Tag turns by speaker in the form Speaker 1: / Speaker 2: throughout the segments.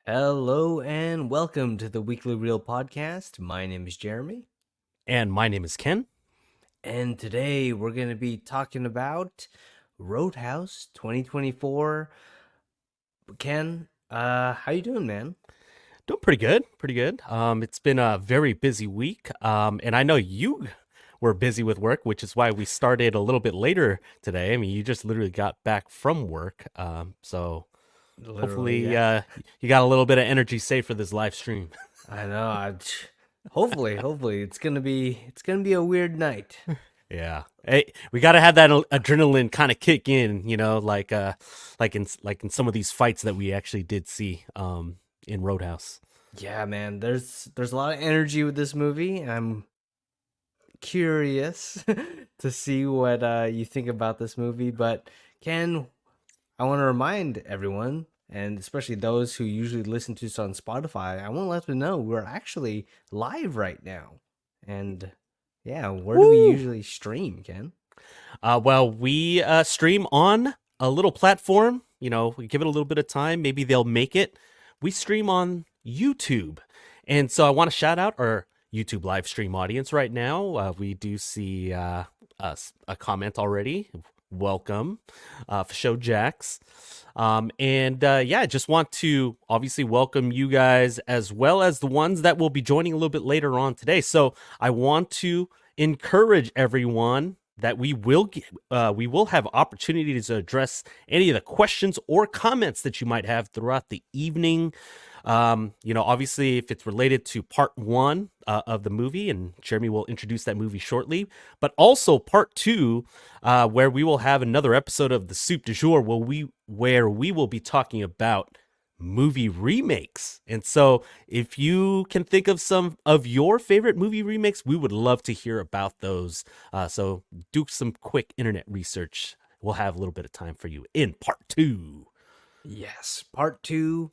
Speaker 1: Hello and welcome to the Weekly Reel podcast. My name is Jeremy,
Speaker 2: And my name is Ken.
Speaker 1: and today we're going to be talking about Roadhouse 2024. Ken, how you doing, man?
Speaker 2: Doing pretty good, pretty good. It's been a very busy week, and I know you were busy with work, which is why we started a little bit later today. I mean, you just literally got back from work, so
Speaker 1: Literally,
Speaker 2: hopefully
Speaker 1: yeah.
Speaker 2: you got a little bit of energy saved for this live stream.
Speaker 1: I know. Hopefully, it's gonna be a weird night.
Speaker 2: Yeah, hey, we got to have that adrenaline kind of kick in, like in some of these fights that we actually did see in Roadhouse.
Speaker 1: Yeah, man. There's a lot of energy with this movie, and I'm curious to see what you think about this movie. But Ken, I want to remind everyone, and especially those who usually listen to us on Spotify, I want to let them know we're actually live right now. And yeah, where do we
Speaker 2: Woo!
Speaker 1: usually stream, Ken?
Speaker 2: Well, we stream on a little platform. We give it a little bit of time. Maybe they'll make it. We stream on YouTube. And so I want to shout out our YouTube live stream audience right now. We do see a comment already. Welcome, for Show Jax. And I just want to obviously welcome you guys as well as the ones that will be joining a little bit later on today. So I want to encourage everyone that we will have opportunities to address any of the questions or comments that you might have throughout the evening. Obviously, if it's related to part one of the movie, and Jeremy will introduce that movie shortly, but also part two, where we will have another episode of the Soup du Jour, where we will be talking about movie remakes. And so, if you can think of some of your favorite movie remakes, we would love to hear about those. So, do some quick internet research. We'll have a little bit of time for you in part two.
Speaker 1: Yes, part two.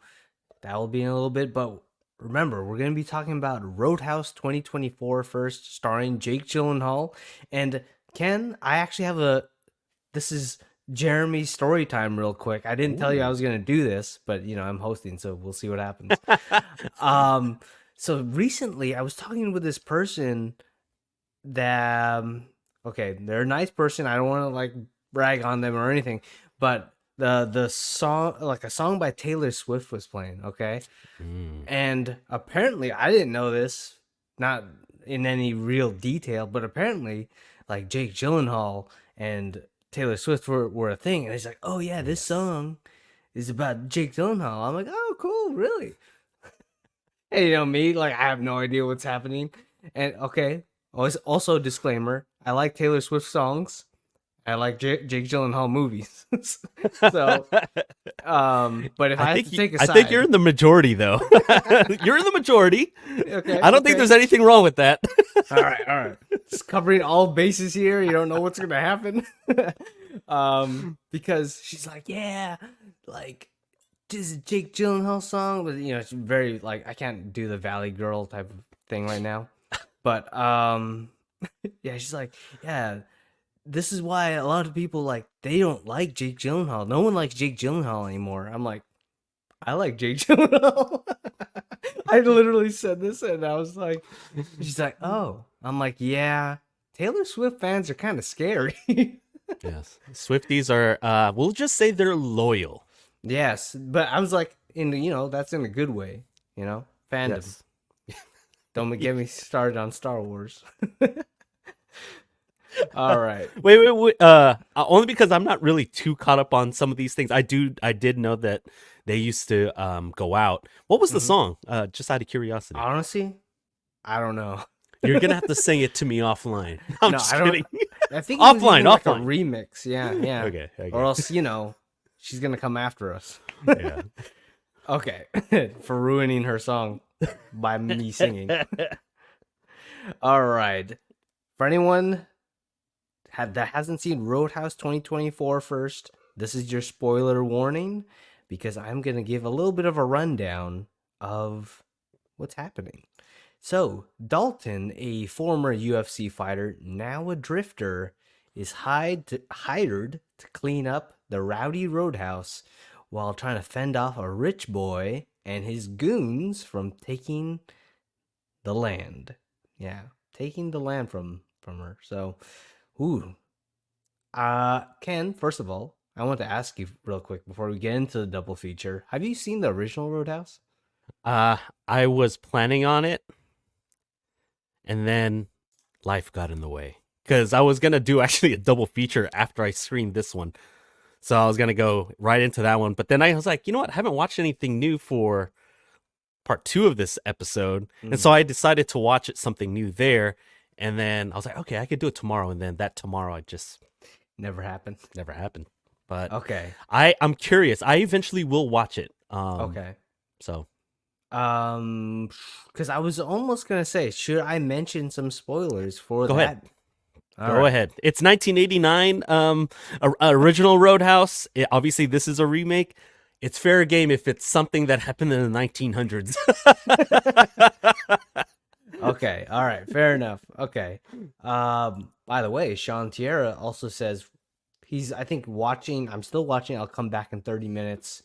Speaker 1: That will be in a little bit, but remember, we're going to be talking about Roadhouse 2024 first, starring Jake Gyllenhaal. And Ken, I actually have this is Jeremy's story time real quick. I didn't tell you I
Speaker 2: Ooh.
Speaker 1: was going to do this, but I'm hosting, so we'll see what happens. Um so recently I was talking with this person that okay, they're a nice person. I don't want to like brag on them or anything, but the song, like a song by Taylor Swift was playing, okay?
Speaker 2: Mm.
Speaker 1: And apparently, I didn't know this, not in any real detail, but apparently, like Jake Gyllenhaal and Taylor Swift were a thing. And he's like, oh, yeah, this
Speaker 2: Yes.
Speaker 1: song is about Jake Gyllenhaal. I'm like, oh, cool, really? And me, like, I have no idea what's happening. And okay, also disclaimer, I like Taylor Swift songs. I like Jake Gyllenhaal movies. So, but if
Speaker 2: I
Speaker 1: I have
Speaker 2: think
Speaker 1: to take a
Speaker 2: I think you're
Speaker 1: side,
Speaker 2: in the majority though. You're in the majority.
Speaker 1: okay,
Speaker 2: I don't think
Speaker 1: okay.
Speaker 2: there's anything wrong with that.
Speaker 1: All right. Just covering all bases here. You don't know what's gonna happen. Because she's like, yeah, like this is Jake Gyllenhaal song, but it's very like I can't do the Valley Girl type of thing right now. But yeah, she's like, yeah, this is why a lot of people like they don't like Jake Gyllenhaal. No one likes Jake Gyllenhaal anymore. I'm like, I like Jake Gyllenhaal. I literally said this, and I was like, she's like, oh. I'm like, yeah. Taylor Swift fans are kind of scary.
Speaker 2: Yes. Swifties are we'll just say they're loyal.
Speaker 1: Yes, but I was like, that's in a good way. Fandom.
Speaker 2: Yes.
Speaker 1: Don't get me started on Star Wars. All right.
Speaker 2: Wait. Only because I'm not really too caught up on some of these things. I did know that they used to go out. What was the
Speaker 1: Mhm.
Speaker 2: song? Just out of curiosity.
Speaker 1: Honestly, I don't know.
Speaker 2: You're gonna have to sing it to me offline. I'm
Speaker 1: No, I
Speaker 2: just
Speaker 1: don't.
Speaker 2: kidding.
Speaker 1: I think it was
Speaker 2: Offline,
Speaker 1: even like a
Speaker 2: offline.
Speaker 1: remix. Yeah, yeah.
Speaker 2: Okay,
Speaker 1: Or
Speaker 2: okay.
Speaker 1: else, she's gonna come after us.
Speaker 2: Yeah.
Speaker 1: Okay, for ruining her song by me singing. All right. For anyone that hasn't seen Roadhouse 2024 first, this is your spoiler warning because I'm going to give a little bit of a rundown of what's happening. So, Dalton, a former UFC fighter, now a drifter, is hired to clean up the rowdy roadhouse while trying to fend off a rich boy and his goons from taking the land. Yeah, taking the land from her. So, ooh. Ken, first of all, I want to ask you real quick before we get into the double feature. Have you seen the original Roadhouse?
Speaker 2: Uh, I was planning on it, and then life got in the way because I was gonna do actually a double feature after I screened this one. So I was gonna go right into that one, but then I was like, you know what? I haven't watched anything new for part 2 of this episode, and so
Speaker 1: Mm,
Speaker 2: I decided to watch it something new there. And then I was like, okay, I could do it tomorrow, and then that tomorrow I just
Speaker 1: never happened.
Speaker 2: never happened. But
Speaker 1: Okay.
Speaker 2: I'm curious. I eventually will watch it.
Speaker 1: Okay.
Speaker 2: So
Speaker 1: Um, because I was almost gonna say, should I mention some spoilers for
Speaker 2: go ahead.
Speaker 1: that? All
Speaker 2: Go
Speaker 1: right.
Speaker 2: ahead. It's 1989. Original Roadhouse. Obviously, this is a remake. It's fair game if it's something that happened in the 1900s.
Speaker 1: Okay. All right. Fair enough. Okay. By the way, Sean Tierra also says he's, I think, watching. I'm still watching. I'll come back in 30 minutes.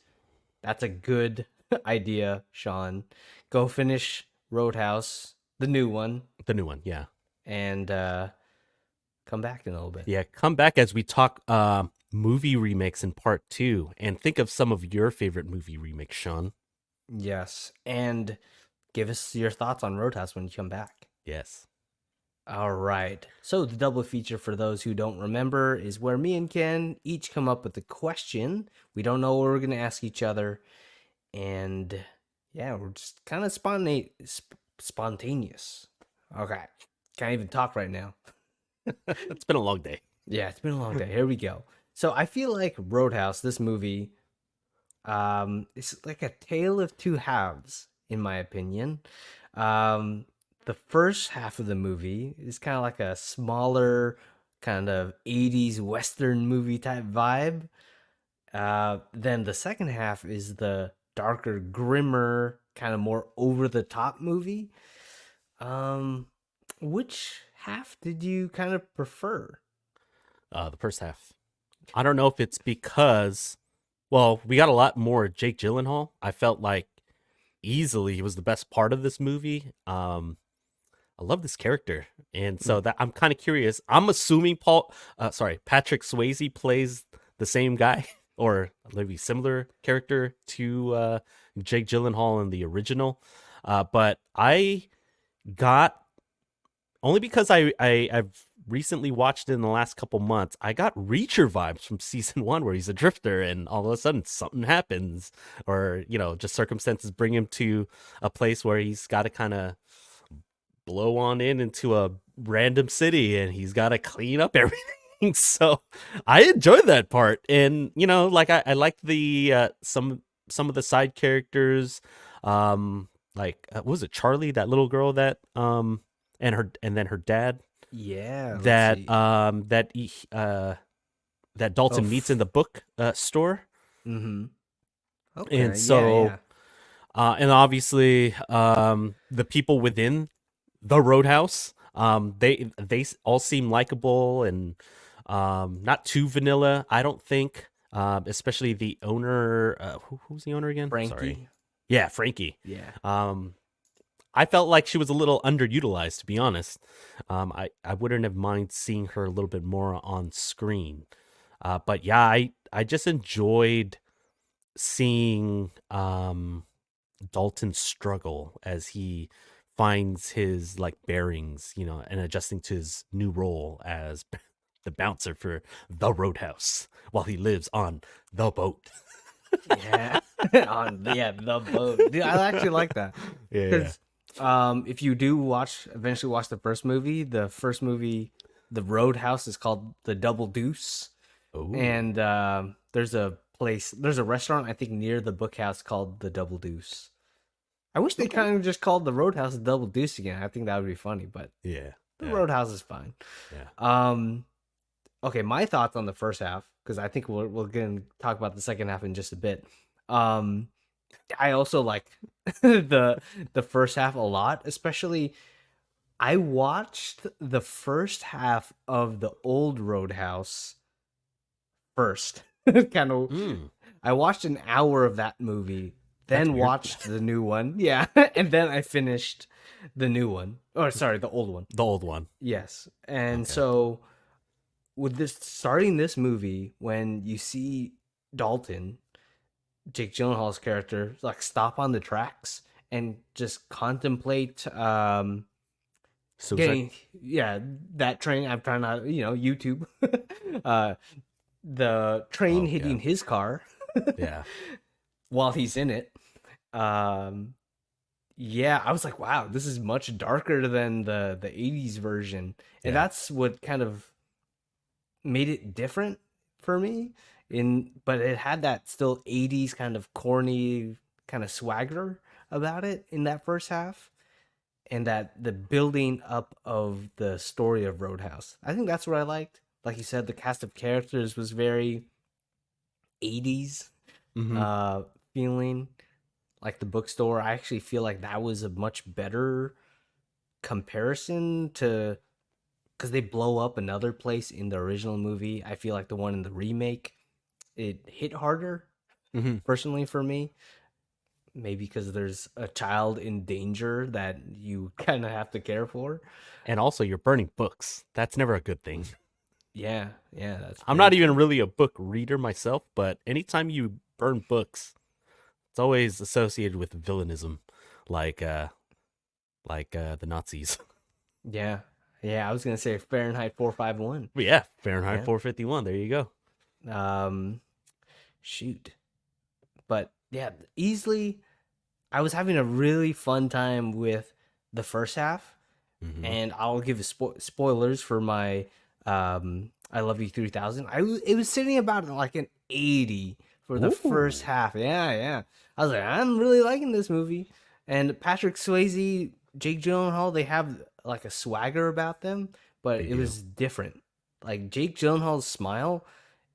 Speaker 1: That's a good idea, Sean. Go finish Roadhouse, the new one,
Speaker 2: The new one, yeah.
Speaker 1: and come back in a little bit.
Speaker 2: Yeah, come back as we talk movie remakes in part 2 and think of some of your favorite movie remakes, Sean.
Speaker 1: Yes. And give us your thoughts on Roadhouse when you come back.
Speaker 2: Yes.
Speaker 1: All right. So the double feature, for those who don't remember, is where me and Ken each come up with a question. We don't know what we're going to ask each other. And yeah, we're just kind of spontaneous. Okay. Can't even talk right now.
Speaker 2: It's been a long day.
Speaker 1: Yeah, it's been a long day. Here we go. So I feel like Roadhouse, this movie, it's like a tale of two halves, in my opinion. Um, the first half of the movie is kind of like a smaller, kind of 80s Western movie type vibe. Then the second half is the darker, grimmer, kind of more over the top movie. Um, which half did you kind of prefer?
Speaker 2: The first half. I don't know if it's because, well, we got a lot more Jake Gyllenhaal. I felt like easily he was the best part of this movie. I love this character, and so that I'm kind of curious. I'm assuming Patrick Swayze plays the same guy or maybe similar character to Jake Gyllenhaal in the original. But I got only because I've recently watched it in the last couple months. I got Reacher vibes from season 1, where he's a drifter, and all of a sudden something happens, or just circumstances bring him to a place where he's got to kind of blow on into a random city, and he's got to clean up everything. So I enjoyed that part, and like I liked the some of the side characters, like what was it, Charlie, that little girl that and then her dad
Speaker 1: Yeah, let's
Speaker 2: that
Speaker 1: see.
Speaker 2: that
Speaker 1: Oh,
Speaker 2: Dalton meets in the book store.
Speaker 1: mm-hmm.
Speaker 2: And
Speaker 1: Okay, yeah,
Speaker 2: so
Speaker 1: yeah.
Speaker 2: and obviously the people within the Roadhouse, they all seem likable and not too vanilla, I don't think. Especially the owner, who's the owner again? Sorry.
Speaker 1: Frankie.
Speaker 2: Yeah, Frankie.
Speaker 1: Yeah.
Speaker 2: I felt like she was a little underutilized, to be honest. I wouldn't have mind seeing her a little bit more on screen. But yeah, I just enjoyed seeing Dalton struggle as he finds his like bearings, and adjusting to his new role as the bouncer for the Roadhouse while he lives on the boat.
Speaker 1: Yeah. The boat. Dude, I actually like that.
Speaker 2: Yeah.
Speaker 1: Because if you do eventually watch the first movie, The Roadhouse, is called The Double Deuce.
Speaker 2: Oh.
Speaker 1: And there's a restaurant, I think, near the book house called The Double Deuce. I wish they
Speaker 2: Okay.
Speaker 1: kind of just called the Roadhouse The Double Deuce again. I think that would be funny, but
Speaker 2: Yeah.
Speaker 1: the
Speaker 2: Yeah.
Speaker 1: Roadhouse is fine.
Speaker 2: Yeah.
Speaker 1: Okay, my thoughts on the first half, because I think we're gonna talk about the second half in just a bit. Um, I also like the first half a lot, especially I watched the first half of the old Roadhouse first. kind of
Speaker 2: Mm.
Speaker 1: I watched an hour of that movie
Speaker 2: That's
Speaker 1: then
Speaker 2: weird.
Speaker 1: watched the new one. Yeah, and then I finished the new one. Or sorry, the old one.
Speaker 2: The old one.
Speaker 1: Yes. And
Speaker 2: Okay.
Speaker 1: so with this starting this movie, when you see Dalton, Jake Gyllenhaal's character, like stop on the tracks and just contemplate
Speaker 2: Suicide.
Speaker 1: getting that train. I'm trying to YouTube uh the train
Speaker 2: Oh yeah.
Speaker 1: hitting his car
Speaker 2: Yeah.
Speaker 1: while he's in it. Um yeah, I was like, wow, this is much darker than the 80s version. And
Speaker 2: Yeah.
Speaker 1: that's what kind of made it different for me. But it had that still 80s kind of corny kind of swagger about it in that first half, and that the building up of the story of Roadhouse. I think that's what I liked. Like you said, the cast of characters was very 80s
Speaker 2: Mm-hmm.
Speaker 1: uh feeling. Like the bookstore, I actually feel like that was a much better comparison to, because they blow up another place in the original movie. I feel like the one in the remake, it hit harder
Speaker 2: Mm-hmm.
Speaker 1: personally for me. Maybe because there's a child in danger that you kind of have to care for.
Speaker 2: And also, you're burning books. That's never a good thing.
Speaker 1: Yeah, yeah, that's
Speaker 2: I'm
Speaker 1: very
Speaker 2: not even
Speaker 1: true.
Speaker 2: really a book reader myself, but anytime you burn books, it's always associated with villainism, like the Nazis.
Speaker 1: Yeah, yeah. I was gonna say Fahrenheit 451.
Speaker 2: But yeah, Fahrenheit
Speaker 1: Yeah.
Speaker 2: 451. There you go.
Speaker 1: Um, shoot. But yeah, easily. I was having a really fun time with the first half,
Speaker 2: Mm-hmm.
Speaker 1: and I'll give spoilers for my I Love You 3000. It was sitting about like an 80 for the first
Speaker 2: Ooh.
Speaker 1: half. Yeah, yeah. I was like, I'm really liking this movie. And Patrick Swayze, Jake Gyllenhaal, they have like a swagger about them, but
Speaker 2: They
Speaker 1: it
Speaker 2: do.
Speaker 1: was different. Like Jake Gyllenhaal's smile,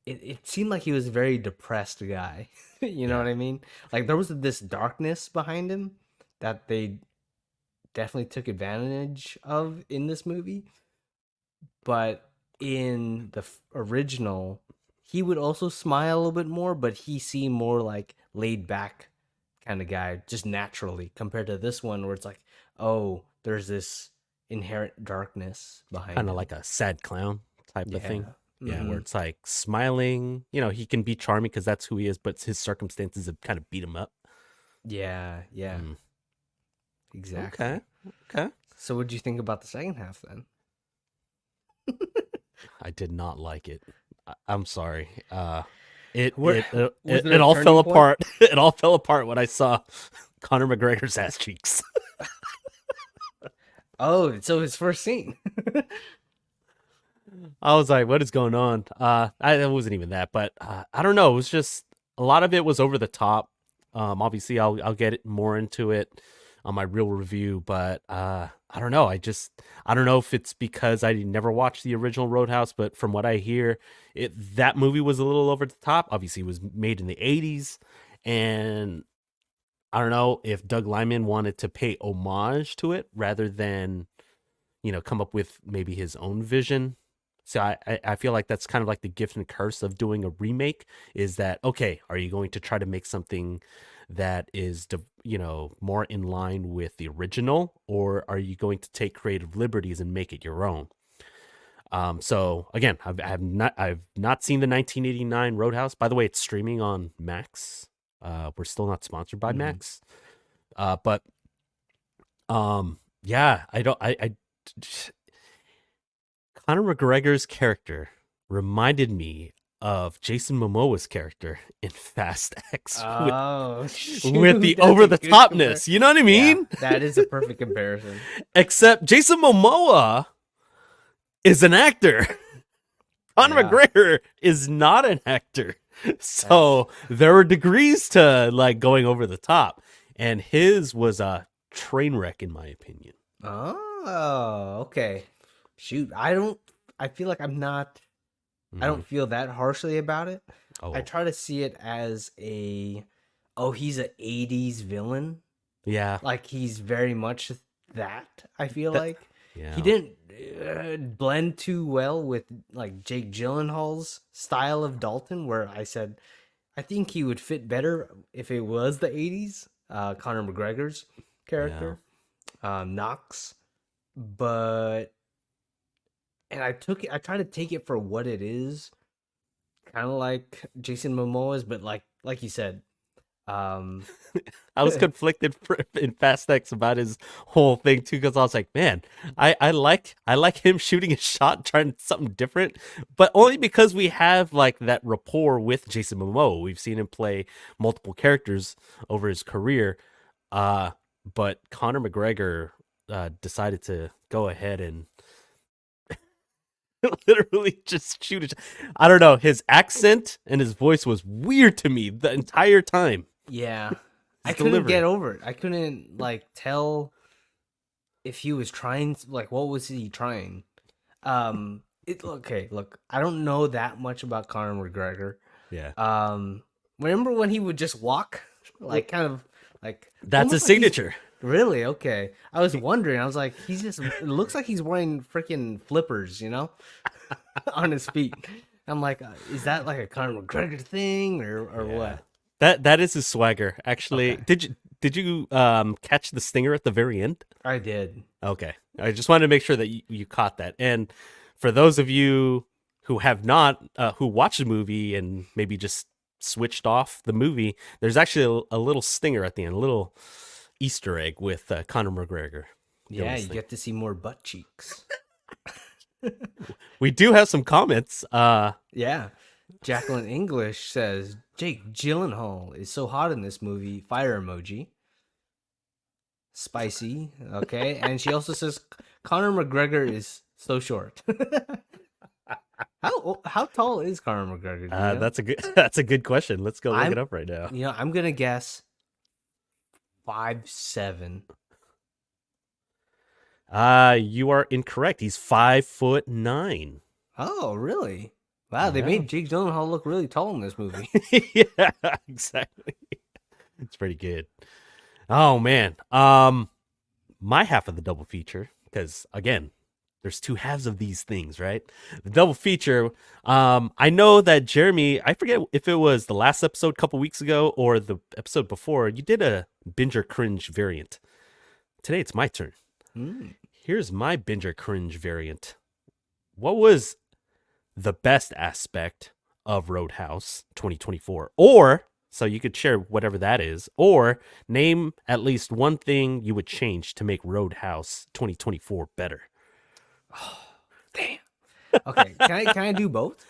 Speaker 1: it seemed like he was a very depressed guy. You know
Speaker 2: Yeah.
Speaker 1: what I mean? Like there was this darkness behind him that they definitely took advantage of in this movie. But in the original, he would also smile a little bit more, but he seemed more like laid back kind of guy, just naturally, compared to this one where it's like, oh, there's this inherent darkness behind
Speaker 2: Kind of
Speaker 1: him.
Speaker 2: like a sad clown type of thing.
Speaker 1: Yeah.
Speaker 2: Yeah, where
Speaker 1: Hmm.
Speaker 2: it's like smiling. He can be charming because that's who he is, but his circumstances have kind of beat him up.
Speaker 1: Yeah. Yeah.
Speaker 2: Mm. Okay.
Speaker 1: Exactly.
Speaker 2: Okay.
Speaker 1: So, what do you think about the second half then?
Speaker 2: I did not like it. I'm sorry. It
Speaker 1: Where
Speaker 2: it, it
Speaker 1: was
Speaker 2: it
Speaker 1: there
Speaker 2: it
Speaker 1: a
Speaker 2: all fell
Speaker 1: turning point?
Speaker 2: apart. It all fell apart when I saw Conor McGregor's ass cheeks.
Speaker 1: Oh, so his first scene.
Speaker 2: I was like, "What is going on?" It wasn't even that, but I don't know. It was just a lot of it was over the top. Obviously, I'll get it more into it on my real review, but I don't know. I don't know if it's because I never watched the original Roadhouse, but from what I hear, that movie was a little over the top. Obviously, it was made in the '80s, and I don't know if Doug Liman wanted to pay homage to it rather than come up with maybe his own vision. So I feel like that's kind of like the gift and curse of doing a remake is that, okay, are you going to try to make something that is, more in line with the original, or are you going to take creative liberties and make it your own? So again, I've not seen the 1989 Roadhouse. By the way, it's streaming on Max. We're still not sponsored by
Speaker 1: Mhm.
Speaker 2: Max. But yeah, I don't I Conor McGregor's character reminded me of Jason Momoa's character in Fast X
Speaker 1: Oh,
Speaker 2: with
Speaker 1: shoot,
Speaker 2: the
Speaker 1: that's
Speaker 2: over
Speaker 1: a
Speaker 2: the
Speaker 1: good compare.
Speaker 2: topness. You know what I
Speaker 1: Yeah,
Speaker 2: mean?
Speaker 1: that is a perfect comparison.
Speaker 2: Except Jason Momoa is an actor. Conor
Speaker 1: Yeah,
Speaker 2: McGregor is not an actor.
Speaker 1: that's
Speaker 2: So there were degrees to like going over the top. And his was a train wreck, in my opinion.
Speaker 1: oh, okay. Shoot, I feel like I
Speaker 2: Hmm.
Speaker 1: don't feel that harshly about it. I
Speaker 2: Oh,
Speaker 1: try to see it as oh, he's a 80s villain.
Speaker 2: yeah.
Speaker 1: Like he's very much that, I feel
Speaker 2: That,
Speaker 1: like. He
Speaker 2: yeah.
Speaker 1: didn't blend too well with like Jake Gyllenhaal's style of Dalton, where I said I think he would fit better if it was the 80s. Conor McGregor's
Speaker 2: Yeah.
Speaker 1: character, Knox, but and I tried to take it for what it is, kind of like Jason Momoa's, but like you said, um,
Speaker 2: I was conflicted in Fast X about his whole thing too, because I was like, man, I like him shooting a shot, trying something different, but only because we have like that rapport with Jason Momoa. We've seen him play multiple characters over his career, uh, but Conor McGregor decided to go ahead and literally just shoot it. I don't know. His accent and his voice was weird to me the entire time.
Speaker 1: yeah, I
Speaker 2: His
Speaker 1: couldn't get
Speaker 2: delivery.
Speaker 1: over it. I couldn't like tell if he was trying, like what was he trying. Okay, look, I don't know that much about Conor McGregor.
Speaker 2: Yeah.
Speaker 1: Um, remember when he would just walk, like kind of like
Speaker 2: That's
Speaker 1: almost
Speaker 2: his
Speaker 1: like he's
Speaker 2: signature.
Speaker 1: really okay. I was wondering. I was like, he's just. It looks like he's wearing freaking flippers, on his feet. I'm like, is that like a Conor McGregor thing or
Speaker 2: Yeah.
Speaker 1: what?
Speaker 2: That is his swagger. Actually,
Speaker 1: Okay,
Speaker 2: did you catch the stinger at the very end?
Speaker 1: I did.
Speaker 2: Okay. I just wanted to make sure that you caught that. And for those of you who have not who watched the movie and maybe just switched off the movie, there's actually a little stinger at the end, a little Easter egg with Conor McGregor doing
Speaker 1: Yeah,
Speaker 2: this
Speaker 1: you
Speaker 2: thing.
Speaker 1: get to see more butt cheeks.
Speaker 2: We do have some comments.
Speaker 1: Yeah. Jacqueline English says Jake Gyllenhaal is so hot in this movie. Fire emoji. Spicy. Okay. And she also says Conor McGregor is so short. How tall is Conor McGregor? Do you know?
Speaker 2: That's a good that's a good question. Let's go look it
Speaker 1: I'm
Speaker 2: up right now.
Speaker 1: I'm gonna guess 5'7".
Speaker 2: You are incorrect. He's 5'9".
Speaker 1: Oh, really? Wow, they
Speaker 2: Yeah.
Speaker 1: made Jake Gyllenhaal look really tall in this movie.
Speaker 2: Yeah, exactly. It's pretty good. Oh man. My half of the double feature, because again, there's two halves of these things, right? The double feature. I know that Jeremy, I forget if it was the last episode a couple weeks ago or the episode before, you did a binger cringe variant. Today it's my turn.
Speaker 1: Hmm.
Speaker 2: Here's my binger cringe variant. What was the best aspect of Roadhouse 2024? Or, so you could share whatever that is, or name at least one thing you would change to make Roadhouse 2024 better.
Speaker 1: Oh, damn. Okay, can I do both?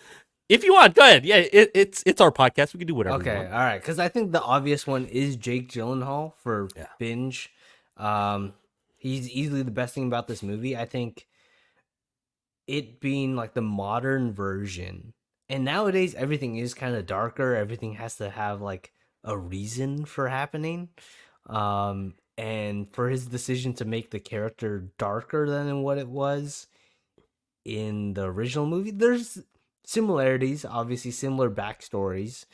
Speaker 2: If you want, go ahead. Yeah, it's our podcast. We can do whatever we
Speaker 1: Okay,
Speaker 2: want.
Speaker 1: all right. Because I think the obvious one is Jake Gyllenhaal for
Speaker 2: Yeah.
Speaker 1: Binge. Um, he's easily the best thing about this movie. I think it being like the modern version, and nowadays everything is kind of darker. Everything has to have like a reason for happening. And for his decision to make the character darker than what it was in the original movie, there's similarities, obviously similar backstories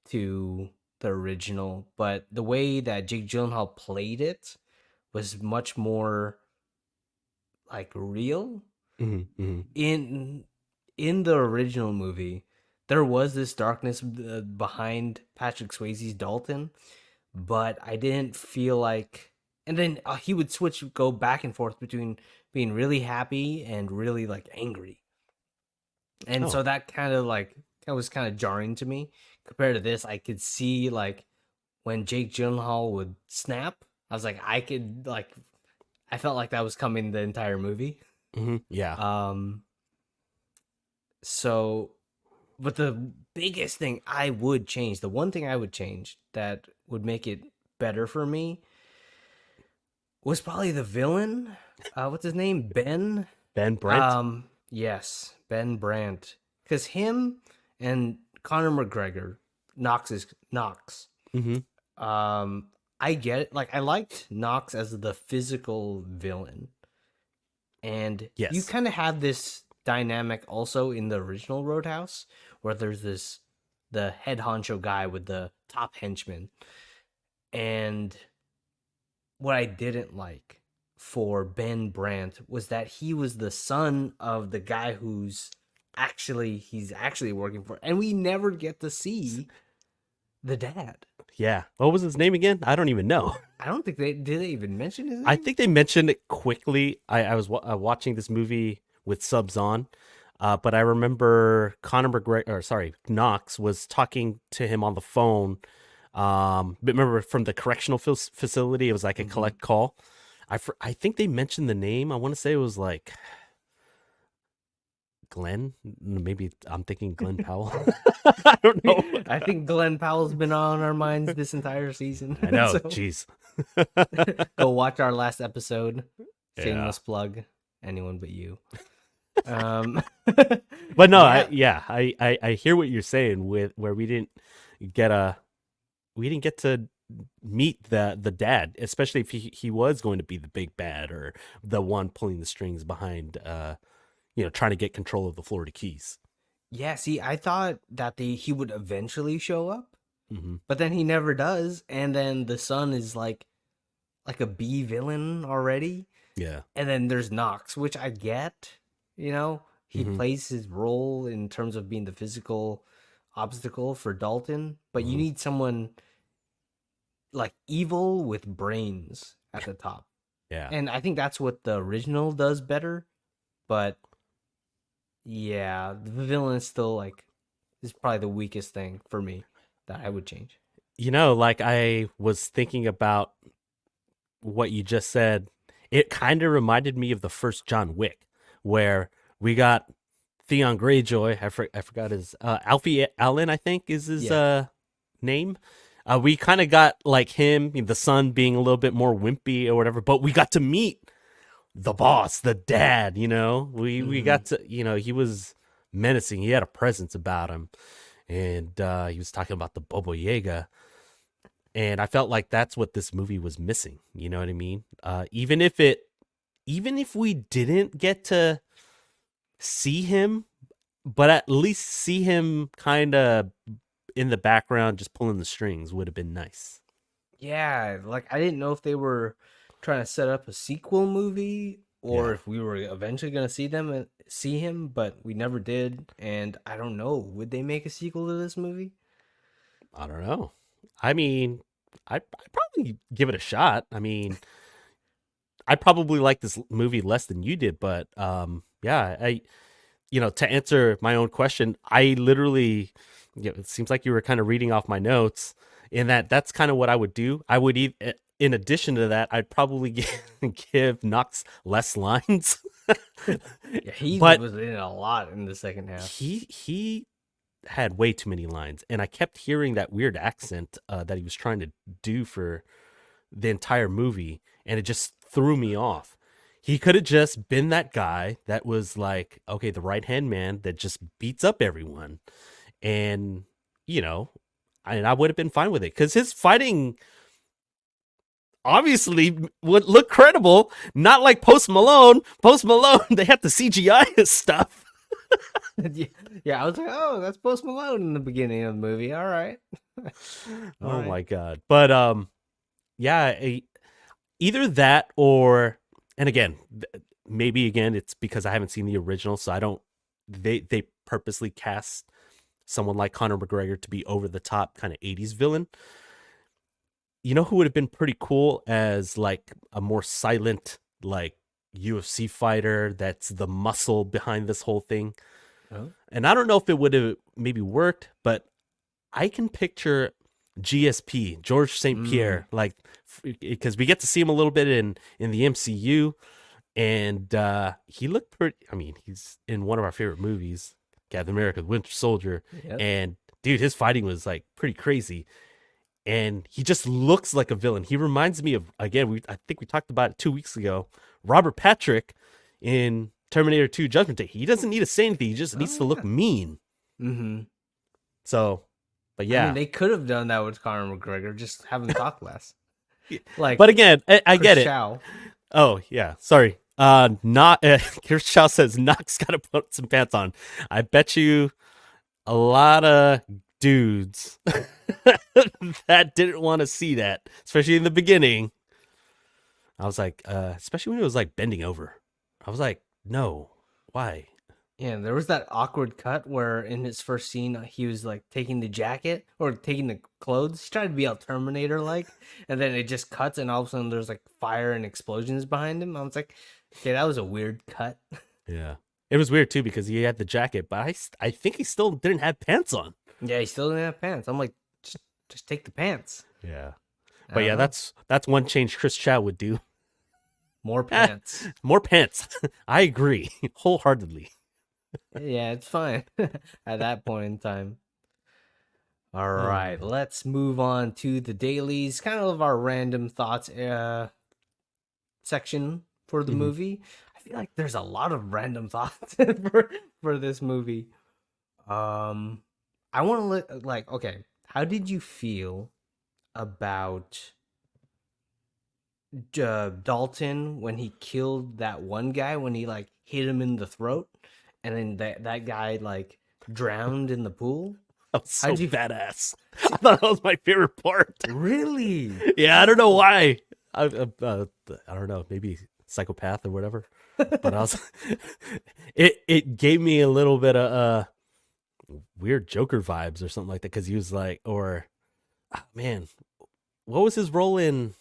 Speaker 1: to the original, but the way that Jake Gyllenhaal played it was much more like real.
Speaker 2: Mm-hmm.
Speaker 1: In the original movie, there was this darkness behind Patrick Swayze's Dalton, but I didn't feel like. And then he would go back and forth between being really happy and really like angry, and
Speaker 2: Oh.
Speaker 1: so that kind of like that was kind of jarring to me. Compared to this, I could see like when Jake Gyllenhaal would snap. I was like, I felt like that was coming the entire movie.
Speaker 2: Yeah.
Speaker 1: Um, so but the biggest thing I would change, the one thing I would change that would make it better for me was probably the villain. What's his name? Ben.
Speaker 2: Ben Brent.
Speaker 1: Yes, Ben Brandt. Because him and Conor McGregor, Knox is Knox.
Speaker 2: Mm-hmm.
Speaker 1: I get it. Like I liked Knox as the physical villain, and you
Speaker 2: Yes.
Speaker 1: kind of have this dynamic also in the original Roadhouse, where there's the head honcho guy with the top henchman, and what I didn't like for Ben Brandt was that he was the son of the guy he's actually working for, and we never get to see. The dad.
Speaker 2: Yeah. What was his name again? I don't even know.
Speaker 1: I don't think they even mention his
Speaker 2: I
Speaker 1: name.
Speaker 2: think they mentioned it quickly. I was watching this movie with subs on, but I remember Conor McGregor, or sorry, Knox was talking to him on the phone. But remember from the correctional facility, it was like a
Speaker 1: Hmm.
Speaker 2: collect call. I think they mentioned the name. I want to say it was like Glenn. Maybe I'm thinking Glenn Powell. I don't know.
Speaker 1: I think Glenn Powell's been on our minds this entire season.
Speaker 2: I know.
Speaker 1: So
Speaker 2: Jeez.
Speaker 1: go watch our last episode.
Speaker 2: Yeah.
Speaker 1: Shameless plug. Anyone but you. Um,
Speaker 2: But no,
Speaker 1: yeah,
Speaker 2: I hear what you're saying with where get a we didn't get to meet the dad, especially if he was going to be the big bad or the one pulling the strings behind trying to get control of the Florida Keys.
Speaker 1: yeah. See, I thought that he would eventually show up,
Speaker 2: Hmm.
Speaker 1: but then he never does. And then the son is like a B villain already.
Speaker 2: Yeah.
Speaker 1: And then there's Knox, which I get. He
Speaker 2: Hmm.
Speaker 1: plays his role in terms of being the physical obstacle for Dalton, but you
Speaker 2: Hmm.
Speaker 1: need someone like evil with brains at the top.
Speaker 2: Yeah.
Speaker 1: And I think that's what the original does better. But yeah, the villain is still like is probably the weakest thing for me that I would change.
Speaker 2: Like I was thinking about what you just said. It kind of reminded me of the first John Wick, where we got Theon Greyjoy. I forgot his Alfie Allen, I think is his
Speaker 1: Yeah.
Speaker 2: name. We kind of got like him, the son being a little bit more wimpy or whatever, but we got to meet the boss, the dad. We
Speaker 1: Hmm.
Speaker 2: got to he was menacing. He had a presence about him, and he was talking about the Bobo Yaga. And I felt like that's what this movie was missing. You know what I mean? Even if we didn't get to see him, but at least see him kind of in the background, just pulling the strings, would have been nice.
Speaker 1: Yeah, like I didn't know if they were trying to set up a sequel movie or
Speaker 2: Yeah,
Speaker 1: if we were eventually going to see him, but we never did. And I don't know, would they make a sequel to this movie?
Speaker 2: I don't know. I mean, I'd probably give it a shot. I mean, I probably like this movie less than you did, but yeah, to answer my own question, I literally, it seems like you were kind of reading off my notes, in that's kind of what I would do. I would in addition to that, I'd probably give Knox less lines,
Speaker 1: Yeah, he
Speaker 2: but
Speaker 1: was in a lot in the second half.
Speaker 2: he had way too many lines, and I kept hearing that weird accent that he was trying to do for the entire movie, and it just threw me off. He could have just been that guy that was like, okay, the right hand man that just beats up everyone, and you know, I would have been fine with it because his fighting obviously would look credible, not like Post Malone. Post Malone, they had the CGI his stuff.
Speaker 1: Yeah, yeah, I was like, oh, that's Post Malone in the beginning of the movie. All right. All
Speaker 2: Oh
Speaker 1: right.
Speaker 2: my god! But yeah, either that or, and again, maybe again it's because I haven't seen the original, so I don't. They purposely cast someone like Conor McGregor to be over the top kind of 80s villain. You know who would have been pretty cool as like a more silent like UFC fighter that's the muscle behind this whole thing.
Speaker 1: Oh.
Speaker 2: And I don't know if it would have maybe worked, but I can picture GSP, George St.
Speaker 1: Mm.
Speaker 2: Pierre, like because we get to see him a little bit in the MCU, and he looked pretty. I mean, he's in one of our favorite movies, Captain America: The Winter Soldier,
Speaker 1: Yep.
Speaker 2: and dude, his fighting was like pretty crazy, and he just looks like a villain. He reminds me of, again, I think we talked about it 2 weeks ago, Robert Patrick in Terminator 2: Judgment Day. He doesn't need to say anything; he just needs
Speaker 1: Oh
Speaker 2: to look
Speaker 1: yeah.
Speaker 2: mean.
Speaker 1: Mm-hmm.
Speaker 2: So, but
Speaker 1: I mean,
Speaker 2: yeah.
Speaker 1: they could have done that with Conor McGregor, just have him talk less. Like
Speaker 2: But again, I
Speaker 1: Chris
Speaker 2: get it.
Speaker 1: Chow.
Speaker 2: Oh yeah, sorry. Not Here's Chow says Knox got to put some pants on. I bet you a lot of dudes that didn't want to see that, especially in the beginning. I was like, especially when it was like bending over. I was like, no, why?
Speaker 1: Yeah, there was that awkward cut where in his first scene he was like taking the jacket or taking the clothes. He tried to be all Terminator like, and then it just cuts and all of a sudden there's like fire and explosions behind him. I was like, okay, that was a weird cut.
Speaker 2: Yeah. It was weird too because he had the jacket, but I think he still didn't have pants on.
Speaker 1: Yeah, he still didn't have pants. I'm like, just take the pants.
Speaker 2: Yeah.
Speaker 1: I
Speaker 2: But
Speaker 1: don't
Speaker 2: yeah,
Speaker 1: know.
Speaker 2: that's one change Chris Chow would do.
Speaker 1: More pants.
Speaker 2: More pants. I agree wholeheartedly.
Speaker 1: Yeah, it's fine at that point in time. All
Speaker 2: Oh
Speaker 1: right,
Speaker 2: man.
Speaker 1: let's move on to the dailies, kind of our random thoughts section for the
Speaker 2: Hmm.
Speaker 1: movie. I feel like there's a lot of random thoughts for this movie. Um, I want to like, okay, how did you feel about Dalton when he killed that one guy when he like hit him in the throat, and then that guy like drowned in the pool?
Speaker 2: That was
Speaker 1: How'd
Speaker 2: so
Speaker 1: you
Speaker 2: badass. I
Speaker 1: see?
Speaker 2: thought that was my favorite part.
Speaker 1: Really?
Speaker 2: Yeah, I don't know
Speaker 1: How?
Speaker 2: why. I don't know, maybe psychopath or whatever. But I was, it gave me a little bit of weird Joker vibes or something like that because he was like, or man, what was his role in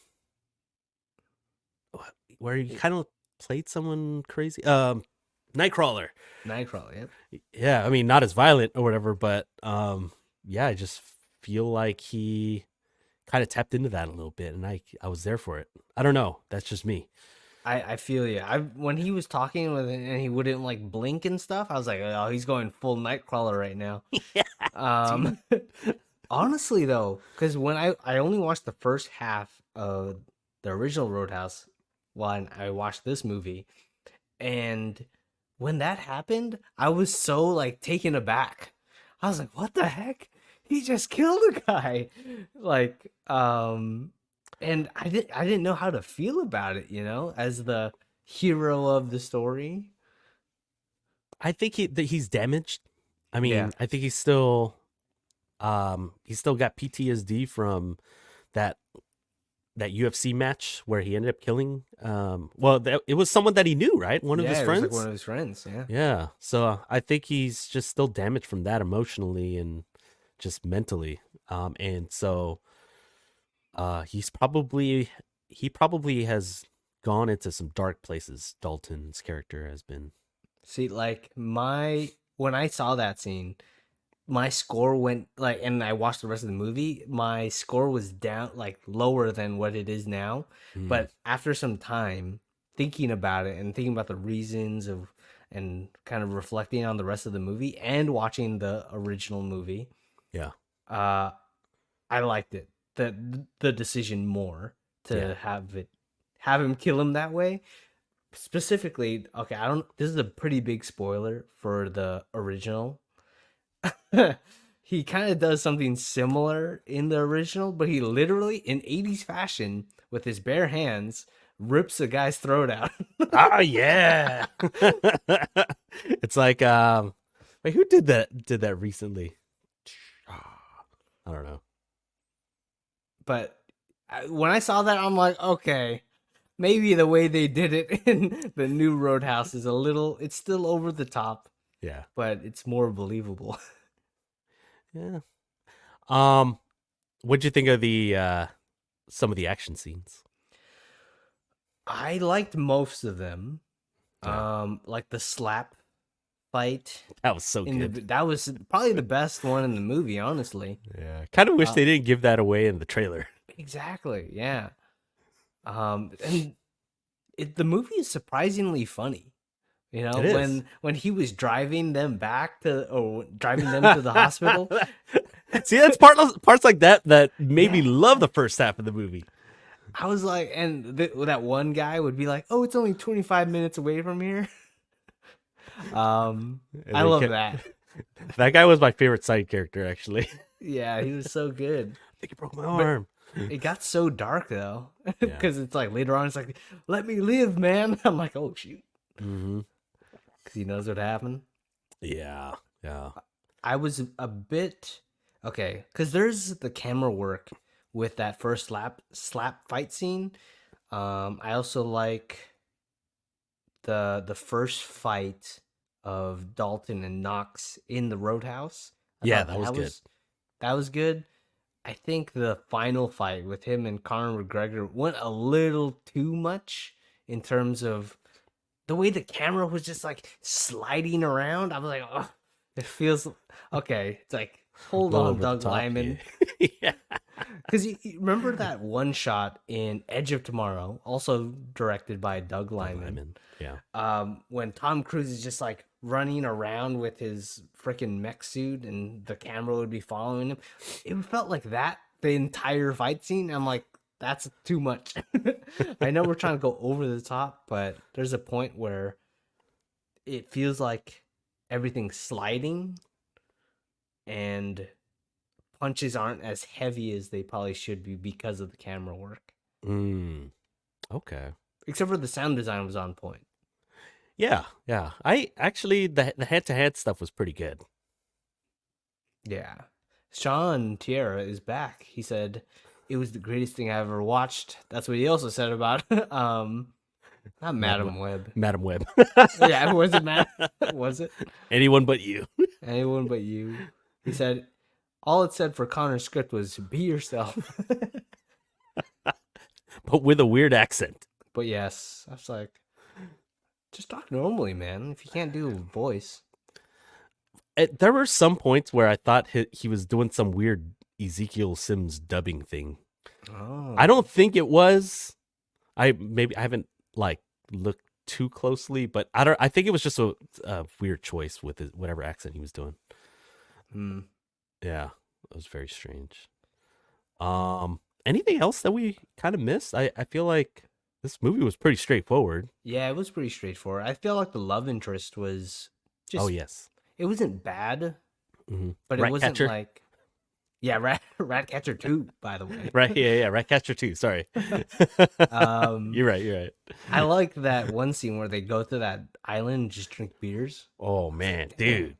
Speaker 2: where he kind of played someone crazy? Nightcrawler.
Speaker 1: Nightcrawler, yeah.
Speaker 2: Yeah, I mean, not as violent or whatever, but yeah, I just feel like he kind of tapped into that a little bit, and I was there for it. I don't know. That's just me.
Speaker 1: I feel you. I when he was talking with and he wouldn't like blink and stuff, I was like, oh, he's going full Nightcrawler right now.
Speaker 2: Yeah,
Speaker 1: Um,
Speaker 2: dude.
Speaker 1: honestly though, because when I only watched the first half of the original Roadhouse when I watched this movie, and when that happened, I was so like taken aback. I was like, "What the heck? He just killed a guy!" Like, and I didn't know how to feel about it. As the hero of the story.
Speaker 2: I think that he's damaged. I
Speaker 1: Yeah,
Speaker 2: mean, I think he's still got PTSD from that that UFC match where he ended up killing. Well, it was someone that he knew, right? One of his
Speaker 1: yeah, it was like one
Speaker 2: friends.
Speaker 1: of his friends. Yeah,
Speaker 2: Yeah. So I think he's just still damaged from that emotionally and just mentally. And so he probably has gone into some dark places. Dalton's character has been.
Speaker 1: see, like when I saw that scene, my score went like, and I watched the rest of the movie, my score was down like lower than what it is now.
Speaker 2: Mm,
Speaker 1: But after some time thinking about it and thinking about the reasons of and kind of reflecting on the rest of the movie and watching the original movie,
Speaker 2: yeah.
Speaker 1: uh I liked it. The decision more
Speaker 2: Yeah.
Speaker 1: to have him kill him that way. Specifically, okay, I don't this is a pretty big spoiler for the original. He kind of does something similar in the original, but he literally, in 80s fashion, with his bare hands, rips a guy's throat out.
Speaker 2: Ah, yeah. It's like wait, who did that recently? I don't know.
Speaker 1: But when I saw that, I'm like, okay, maybe the way they did it in the new Roadhouse is it's still over the top,
Speaker 2: Yeah.
Speaker 1: but it's more believable.
Speaker 2: Yeah. Um what'd you think of the some of the action scenes?
Speaker 1: I liked most of them.
Speaker 2: Yeah.
Speaker 1: Like the slap fight
Speaker 2: That was so
Speaker 1: in the
Speaker 2: good.
Speaker 1: that was probably the best one in the movie, honestly.
Speaker 2: Yeah. Kind of wish
Speaker 1: Uh,
Speaker 2: they didn't give that away in the trailer.
Speaker 1: exactly, yeah. And the movie is surprisingly funny.
Speaker 2: It is.
Speaker 1: When he was driving them back to or driving them to the hospital.
Speaker 2: See, that's parts like that that made me
Speaker 1: Yeah,
Speaker 2: love the first half of the movie.
Speaker 1: I was like, and that one guy would be like, "Oh, it's only 25 minutes away from here."
Speaker 2: And
Speaker 1: I
Speaker 2: then
Speaker 1: love that.
Speaker 2: that guy was my favorite side character, actually. I
Speaker 1: Yeah, he was so good.
Speaker 2: think he broke my
Speaker 1: But
Speaker 2: arm.
Speaker 1: it got so dark though,
Speaker 2: Yeah.
Speaker 1: because it's like later on, it's like, "Let me live, man." I'm like, "Oh shoot,"
Speaker 2: Hmm.
Speaker 1: because he knows what happened.
Speaker 2: Yeah. Yeah.
Speaker 1: I was a bit okay because there's the camera work with that first slap fight scene. I also like the first fight of Dalton and Knox in the Roadhouse. I
Speaker 2: Yeah,
Speaker 1: thought
Speaker 2: that was good.
Speaker 1: that was good. I think the final fight with him and Conor McGregor went a little too much in terms of the way the camera was just like sliding around. I was like, oh, it feels okay. It's like, hold
Speaker 2: Little
Speaker 1: on,
Speaker 2: over the
Speaker 1: Doug
Speaker 2: top.
Speaker 1: Lyman.
Speaker 2: Yeah. Yeah.
Speaker 1: Because you remember that one shot in Edge of Tomorrow, also directed by Doug
Speaker 2: Doug
Speaker 1: Lyman,
Speaker 2: Lyman. Yeah.
Speaker 1: when Tom Cruise is just like running around with his freaking mech suit and the camera would be following him. It felt like that the entire fight scene. I'm like, that's too much. I know we're trying to go over the top, but there's a point where it feels like everything's sliding and punches aren't as heavy as they probably should be because of the camera work.
Speaker 2: Okay.
Speaker 1: Except for the sound design was on point.
Speaker 2: Yeah. Yeah. I actually the head to head stuff was pretty good.
Speaker 1: Yeah. Sean Tierra is back. He said it was the greatest thing I ever watched. That's what he also said about not Madam Web.
Speaker 2: Madam Web.
Speaker 1: Yeah, was it Matt? Was it?
Speaker 2: Anyone but you.
Speaker 1: Anyone but you. He said all it said for Connor's script was be yourself.
Speaker 2: But with a weird accent.
Speaker 1: But yes, I was like, just talk normally, man. If you can't do a voice.
Speaker 2: There were some points where I thought he was doing some weird Ezekiel Sims dubbing thing.
Speaker 1: Oh.
Speaker 2: I don't think it was. I haven't like looked too closely, but I think it was just a weird choice with whatever accent he was doing. Yeah, it was very strange. Anything else that we kind of missed? I feel like this movie was pretty straightforward.
Speaker 1: Yeah, it was pretty straightforward. I feel like the love interest was just.
Speaker 2: Oh yes.
Speaker 1: It wasn't bad, but
Speaker 2: Rat
Speaker 1: it wasn't
Speaker 2: Catcher.
Speaker 1: like. Yeah, Ratcatcher 2, by the way.
Speaker 2: Right, yeah, Ratcatcher 2, sorry. You're right.
Speaker 1: I like that one scene where they go to that island and just drink beers.
Speaker 2: Oh, man, dude.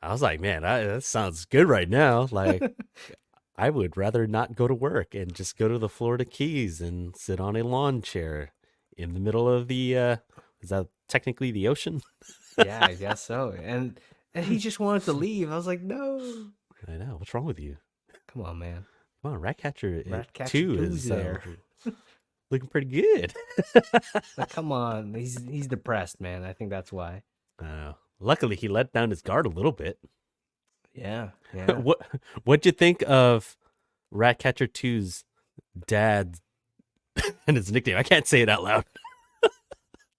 Speaker 2: I was like, man, that sounds good right now. Like, I would rather not go to work and just go to the Florida Keys and sit on a lawn chair in the middle of the, is that technically the ocean?
Speaker 1: Yeah, I guess so. And he just wanted to leave. I was like, no.
Speaker 2: I know. What's wrong with you?
Speaker 1: Come on, man.
Speaker 2: Come on, Ratcatcher
Speaker 1: 2
Speaker 2: 2
Speaker 1: is
Speaker 2: is
Speaker 1: there.
Speaker 2: looking pretty good.
Speaker 1: Like, come on. He's depressed, man. I think that's why.
Speaker 2: Luckily, he let down his guard a little bit.
Speaker 1: Yeah.
Speaker 2: What'd you think of Ratcatcher 2's dad and his nickname? I can't say it out loud.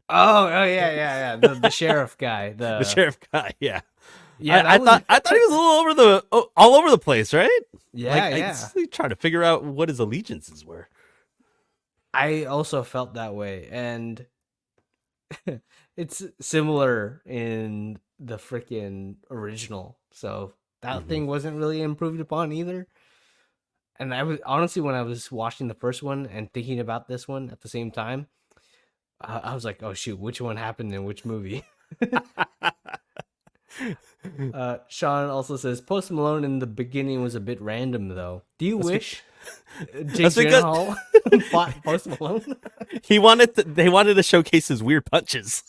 Speaker 1: Oh yeah. The sheriff guy.
Speaker 2: The sheriff guy, yeah.
Speaker 1: Yeah,
Speaker 2: I thought he was a little all over the place, right?
Speaker 1: Yeah.
Speaker 2: I trying to figure out what his allegiances were.
Speaker 1: I also felt that way, and it's similar in the freaking original. So that thing wasn't really improved upon either. And I was honestly, when I was watching the first one and thinking about this one at the same time, I was like, "Oh shoot, which one happened in which movie?" Sean also says Post Malone in the beginning was a bit random, though. Do you wish Jake Gyllenhaal fought Post Malone?
Speaker 2: They wanted to showcase his weird punches.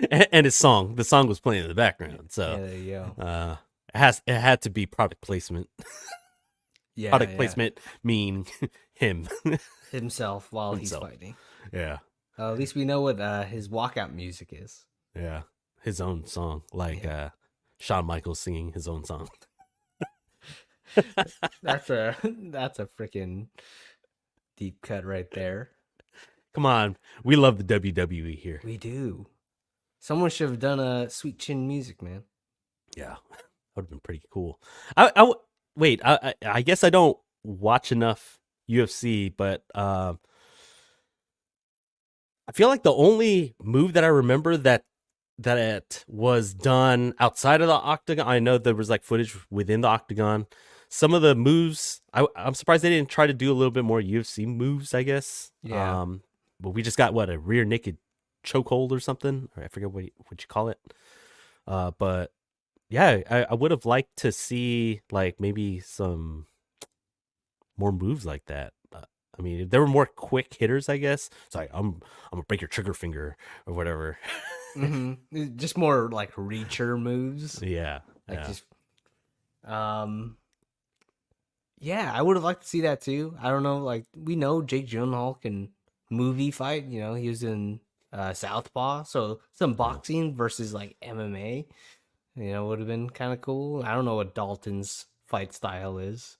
Speaker 2: And his song. The song was playing in the background. So
Speaker 1: yeah, there you go.
Speaker 2: It had to be product placement.
Speaker 1: Yeah,
Speaker 2: product placement meaning him.
Speaker 1: Himself while he's fighting.
Speaker 2: Yeah.
Speaker 1: At least we know what his walkout music is.
Speaker 2: Yeah. His own song. Like Shawn Michaels singing his own song.
Speaker 1: That's a freaking deep cut right there.
Speaker 2: Come on. We love the WWE here.
Speaker 1: We do. Someone should have done a Sweet Chin music, man.
Speaker 2: Yeah. That would have been pretty cool. Wait, I guess I don't watch enough UFC, but I feel like the only move that I remember that it was done outside of the octagon. I know there was like footage within the octagon. Some of the moves, I'm surprised they didn't try to do a little bit more UFC moves, I guess.
Speaker 1: Yeah.
Speaker 2: But we just got a rear naked chokehold or something. Or I forget what you call it. But yeah, I would have liked to see like maybe some more moves like that. I mean, if there were more quick hitters, I guess it's like I'm gonna break your trigger finger or whatever.
Speaker 1: Just more like reacher moves.
Speaker 2: Yeah,
Speaker 1: Like
Speaker 2: yeah,
Speaker 1: just um yeah, I would have liked to see that too. I don't know, like we know Jake Gyllenhaal can movie fight. You know, he was in Southpaw, so some
Speaker 2: yeah.
Speaker 1: boxing versus like MMA. You know, would have been kind of cool. I don't know what Dalton's fight style is.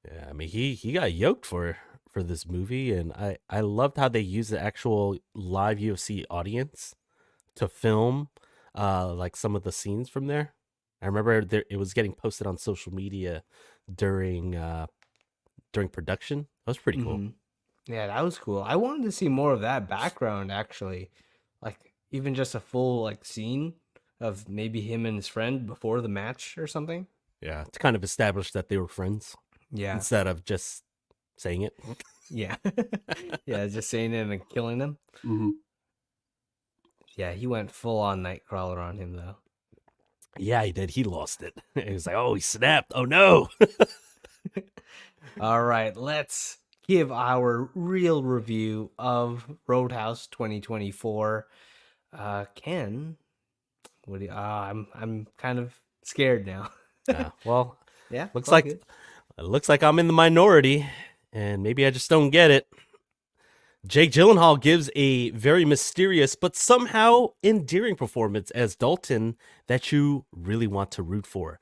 Speaker 2: Yeah, I mean he got yoked for this movie, and I loved how they used the actual live UFC audience to film like some of the scenes from there. I remember it was getting posted on social media during during production. That was pretty cool.
Speaker 1: hmm Yeah, that was cool. I wanted to see more of that background actually, like even just a full like scene of maybe him and his friend before the match or something.
Speaker 2: Yeah, to kind of establish that they were friends
Speaker 1: Yeah,
Speaker 2: instead of just saying it.
Speaker 1: yeah, yeah. Just saying it and killing him.
Speaker 2: Hmm.
Speaker 1: Yeah, he went full on Nightcrawler on him though.
Speaker 2: Yeah, he did. He lost it. He was like, "Oh, he snapped. Oh no."
Speaker 1: All right, let's give our real review of Roadhouse 2024. Ken, what do you, I'm kind of scared now.
Speaker 2: Well,
Speaker 1: Yeah, it's
Speaker 2: looks
Speaker 1: all
Speaker 2: like
Speaker 1: good.
Speaker 2: it looks like I'm in the minority, and maybe I just don't get it. Jake Gyllenhaal gives a very mysterious but somehow endearing performance as Dalton that you really want to root for.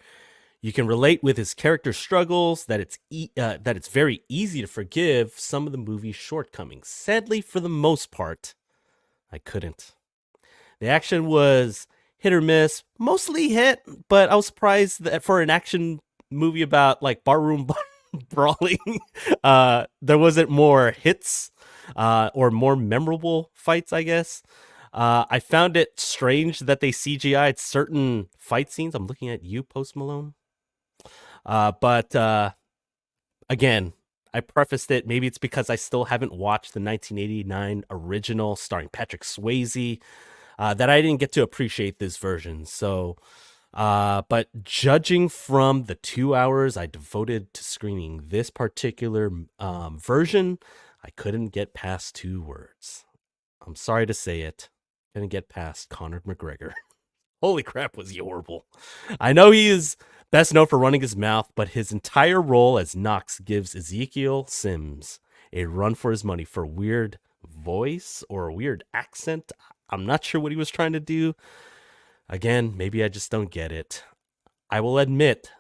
Speaker 2: You can relate with his character struggles, that it's very easy to forgive some of the movie's shortcomings. Sadly, for the most part, I couldn't. The action was hit or miss, mostly hit, but I was surprised that for an action movie about like barroom brawling, there wasn't more hits or more memorable fights, I guess. I found it strange that they CGI'd certain fight scenes. I'm looking at you, Post Malone. But again, I prefaced it. Maybe it's because I still haven't watched the 1989 original starring Patrick Swayze that I didn't get to appreciate this version. So, but judging from the 2 hours I devoted to screening this particular version, I couldn't get past two words. I'm sorry to say it. Couldn't get past Conor McGregor. Holy crap, was he horrible. I know he is best known for running his mouth, but his entire role as Knox gives Ezekiel Sims a run for his money for weird voice or a weird accent. I'm not sure what he was trying to do. Again, maybe I just don't get it. I will admit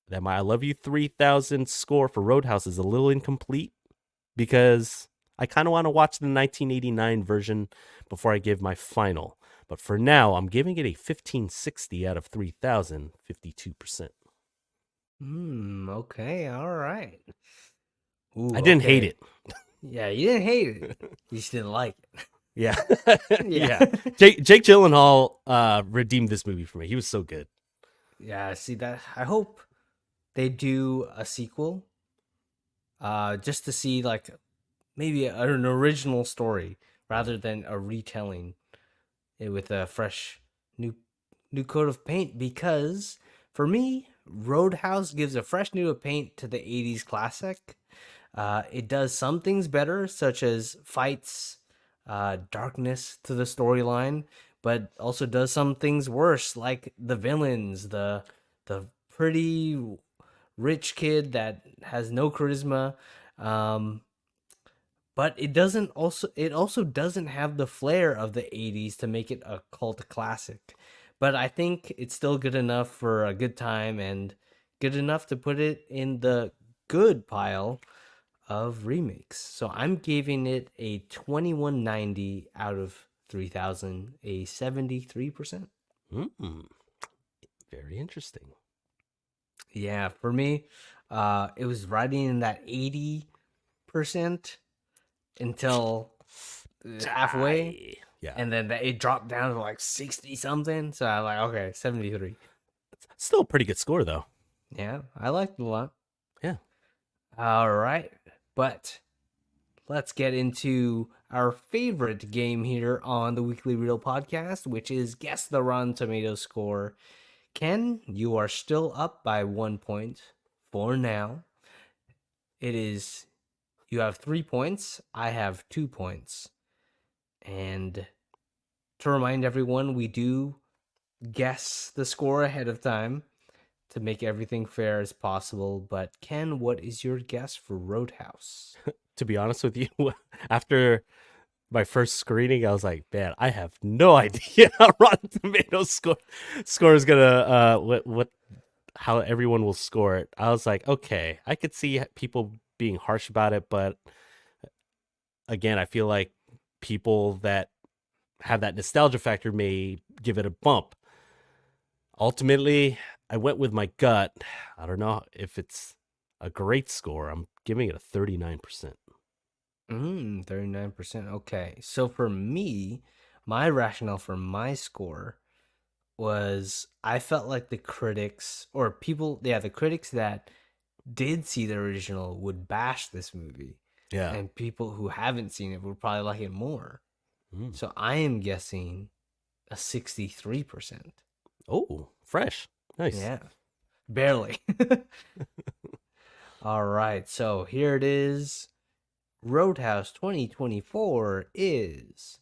Speaker 2: that my I Love You 3000 score for Roadhouse is a little incomplete because I kind of want to watch the 1989 version before I give my final. But for now, I'm giving it a 1560 out of 3,000, 52%.
Speaker 1: Okay, all right. Ooh,
Speaker 2: I didn't hate
Speaker 1: okay.
Speaker 2: it.
Speaker 1: Yeah, you didn't hate it. You just didn't like it.
Speaker 2: Yeah.
Speaker 1: Yeah.
Speaker 2: Yeah. Jake Gyllenhaal redeemed this movie for me. He was so good.
Speaker 1: Yeah, see that I hope they do a sequel just to see like maybe an original story rather than a retelling with a fresh new new coat of paint because for me Roadhouse gives a fresh new of paint to the 80s classic. It does some things better, such as fights, darkness to the storyline, but also does some things worse, like the villains, the pretty rich kid that has no charisma. Um, but it also doesn't have the flair of the 80s to make it a cult classic. But I think it's still good enough for a good time and good enough to put it in the good pile of remakes. So I'm giving it a 2190 out of 3000, a 73%.
Speaker 2: Mm, very interesting.
Speaker 1: Yeah, for me, it was riding in that 80% until halfway,
Speaker 2: Yeah.
Speaker 1: and then it dropped down to like 60 something. So I like, okay, 73.
Speaker 2: Still a pretty good score, though.
Speaker 1: Yeah, I liked it a lot.
Speaker 2: Yeah.
Speaker 1: All right, but let's get into our favorite game here on the Weekly Reel podcast, which is Guess the Rotten Tomato score. Ken, you are still up by 1 point for now. It is, you have 3 points, I have 2 points. And to remind everyone, we do guess the score ahead of time to make everything fair as possible. But Ken, what is your guess for Roadhouse?
Speaker 2: To be honest with you, after my first screening, I was like, man, I have no idea how Rotten Tomatoes score is gonna what how everyone will score it. I was like, okay, I could see people being harsh about it, but again, I feel like people that have that nostalgia factor may give it a bump. Ultimately, I went with my gut. I don't know if it's a great score. I'm giving it a 39%.
Speaker 1: 39%. Okay. So for me, my rationale for my score was I felt like the critics or people, yeah, the critics that did see the original would bash this movie.
Speaker 2: Yeah.
Speaker 1: And people who haven't seen it would probably like it more.
Speaker 2: Mm.
Speaker 1: So I am guessing a 63%.
Speaker 2: Oh, fresh. Nice.
Speaker 1: Yeah. Barely. All right. So here it is. Roadhouse 2024 is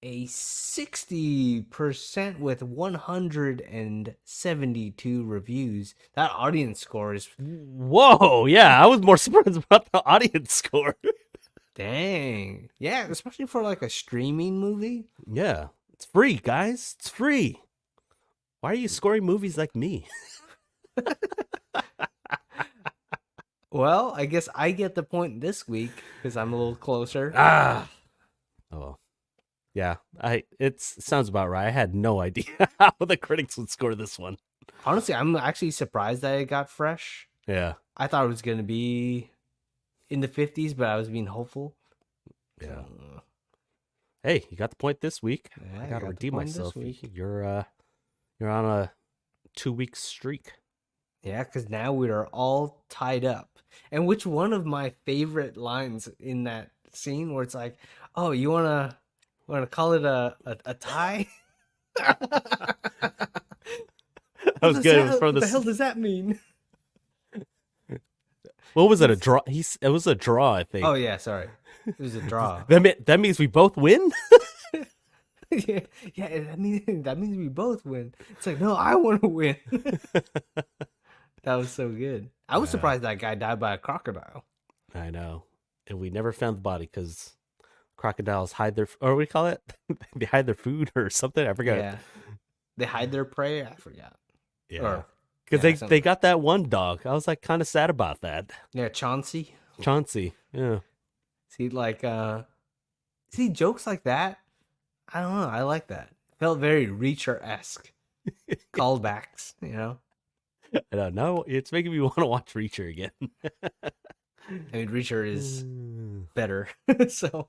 Speaker 1: a 60% with 172 reviews. That audience score is
Speaker 2: Whoa, yeah, I was more surprised about the audience score.
Speaker 1: dang. Yeah, especially for like a streaming movie.
Speaker 2: Yeah, it's free, guys. It's free. Why are you scoring movies like me?
Speaker 1: Well, I guess I get the point this week because I'm a little closer.
Speaker 2: Oh well. Yeah, it sounds about right. I had no idea how the critics would score this one.
Speaker 1: Honestly, I'm actually surprised that it got fresh.
Speaker 2: Yeah.
Speaker 1: I thought it was gonna be in the 50s, but I was being hopeful.
Speaker 2: Yeah.
Speaker 1: So,
Speaker 2: Hey, you got the point this week.
Speaker 1: yeah,
Speaker 2: I
Speaker 1: I
Speaker 2: gotta
Speaker 1: got the
Speaker 2: redeem
Speaker 1: point this
Speaker 2: myself.
Speaker 1: week.
Speaker 2: You're on a 2-week streak.
Speaker 1: Yeah, because now we are all tied up. And which one of my favorite lines in that scene where it's like, "Oh, you wanna call it a tie?"
Speaker 2: That was good. It was from
Speaker 1: What the hell does that mean?
Speaker 2: What was it? A draw? It was a draw, I think.
Speaker 1: Oh yeah, sorry, it was a draw.
Speaker 2: That means we both win.
Speaker 1: Yeah, that means we both win. It's like, no, I want to win. That was so good. I was surprised that guy died by a crocodile.
Speaker 2: I know, and we never found the body because crocodiles hide their, or what do you call it? They hide their food or something. I forgot.
Speaker 1: Yeah, they hide their prey. I forgot.
Speaker 2: Yeah,
Speaker 1: Or,
Speaker 2: because
Speaker 1: yeah,
Speaker 2: they got that one dog. I was like kind of sad about that.
Speaker 1: yeah, Chauncey.
Speaker 2: Chauncey. Yeah.
Speaker 1: See, like, see jokes like that. I don't know. I like that. Felt very Reacher-esque. Callbacks, you know.
Speaker 2: I don't know. It's making me want to watch Reacher again.
Speaker 1: I mean, Reacher is better. So,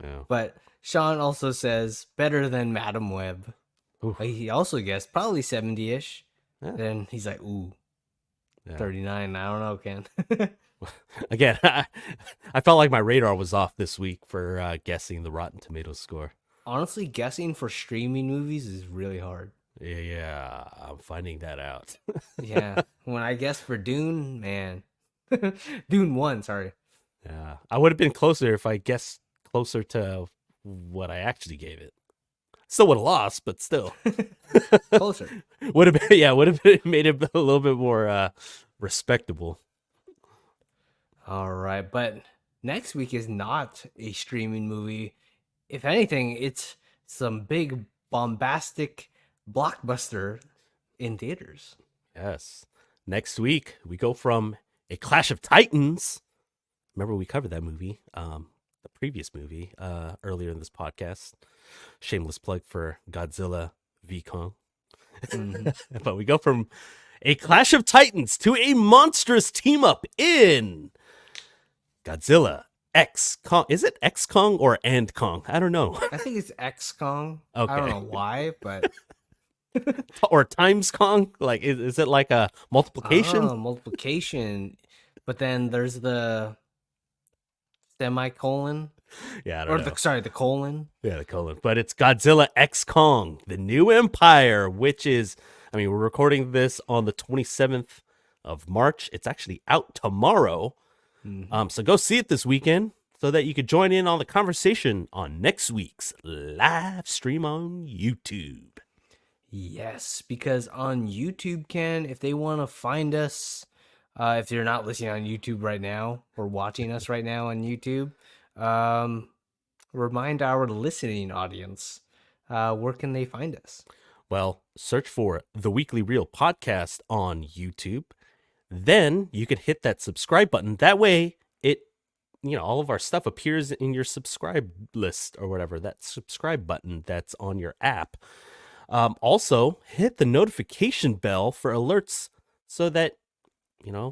Speaker 2: Yeah.
Speaker 1: but Sean also says better than Madam Web.
Speaker 2: Oof.
Speaker 1: He also guessed probably 70-ish.
Speaker 2: Yeah.
Speaker 1: Then he's like, ooh,
Speaker 2: Yeah.
Speaker 1: 39. I don't know, Ken.
Speaker 2: Again, I felt like my radar was off this week for guessing the Rotten Tomatoes score.
Speaker 1: Honestly, guessing for streaming movies is really hard.
Speaker 2: Yeah, I'm finding that out.
Speaker 1: Yeah. When I guessed for Dune, man. Dune 1, sorry.
Speaker 2: Yeah, I would have been closer if I guessed closer to what I actually gave it. Still would have lost, but still
Speaker 1: Closer.
Speaker 2: would have been. Yeah, would have made it a little bit more respectable.
Speaker 1: All right, but next week is not a streaming movie. If anything, it's some big bombastic blockbuster in theaters.
Speaker 2: Yes. Next week we go from A Clash of Titans. Remember we covered that movie, the previous movie, earlier in this podcast. Shameless plug for Godzilla v Kong.
Speaker 1: Mm-hmm.
Speaker 2: But we go from A Clash of Titans to a monstrous team up in Godzilla X Kong. Is it X Kong or and Kong? I don't know.
Speaker 1: I think it's X Kong.
Speaker 2: Okay.
Speaker 1: I don't know why, but
Speaker 2: Or times Kong? Like, is it like a multiplication?
Speaker 1: multiplication. But then there's the semicolon.
Speaker 2: Yeah, I
Speaker 1: Or
Speaker 2: don't know.
Speaker 1: the colon.
Speaker 2: Yeah, the colon. But it's Godzilla X Kong, the new empire, which is, I mean, we're recording this on the 27th of March. It's actually out tomorrow.
Speaker 1: Mhm.
Speaker 2: So go see it this weekend. so that you could join in on the conversation on next week's live stream on YouTube.
Speaker 1: Yes, because on YouTube, Ken, if they want to find us, if you're not listening on YouTube right now or watching us right now on YouTube, um, remind our listening audience, where can they find us?
Speaker 2: Well, search for the Weekly Reel podcast on YouTube. Then you can hit that subscribe button. That way, all of our stuff appears in your subscribe list or whatever, that subscribe button that's on your app. Also, hit the notification bell for alerts so that,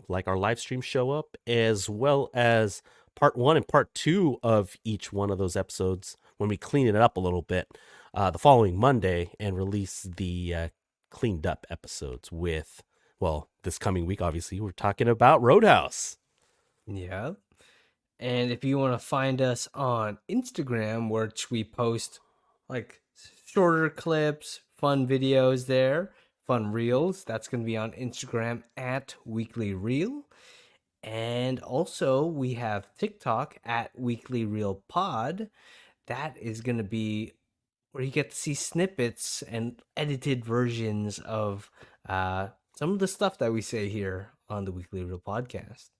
Speaker 2: like our live streams show up, as well as part 1 and part 2 of each one of those episodes when we clean it up a little bit the following Monday and release the cleaned up episodes with, well, this coming week, obviously, we're talking about Roadhouse.
Speaker 1: Yeah. And if you want to find us on Instagram, which we post like shorter clips, fun videos there, fun reels, that's going to be on Instagram at Weekly Reel. And also, we have TikTok at Weekly Reel Pod. That is going to be where you get to see snippets and edited versions of some of the stuff that we say here on the Weekly Reel podcast.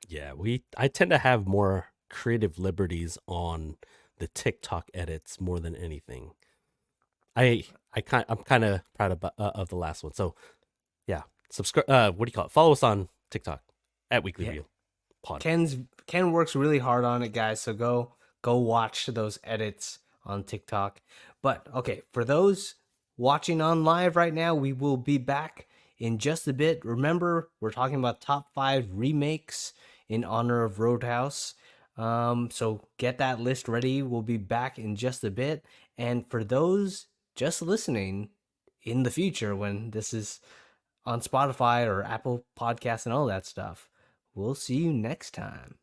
Speaker 2: Yeah, I tend to have more creative liberties on the TikTok edits more than anything. I'm kind of proud of the last one. So, yeah, subscribe. What do you call it? Follow us on TikTok at Weekly
Speaker 1: Yeah.
Speaker 2: Reel Pod.
Speaker 1: Ken works really hard on it, guys. So go watch those edits on TikTok. But okay, for those watching on live right now, we will be back in just a bit. Remember, we're talking about top 5 remakes in honor of Roadhouse. So get that list ready. We'll be back in just a bit. And for those just listening in the future, when this is on Spotify or Apple Podcasts and all that stuff, we'll see you next time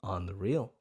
Speaker 1: on The Reel.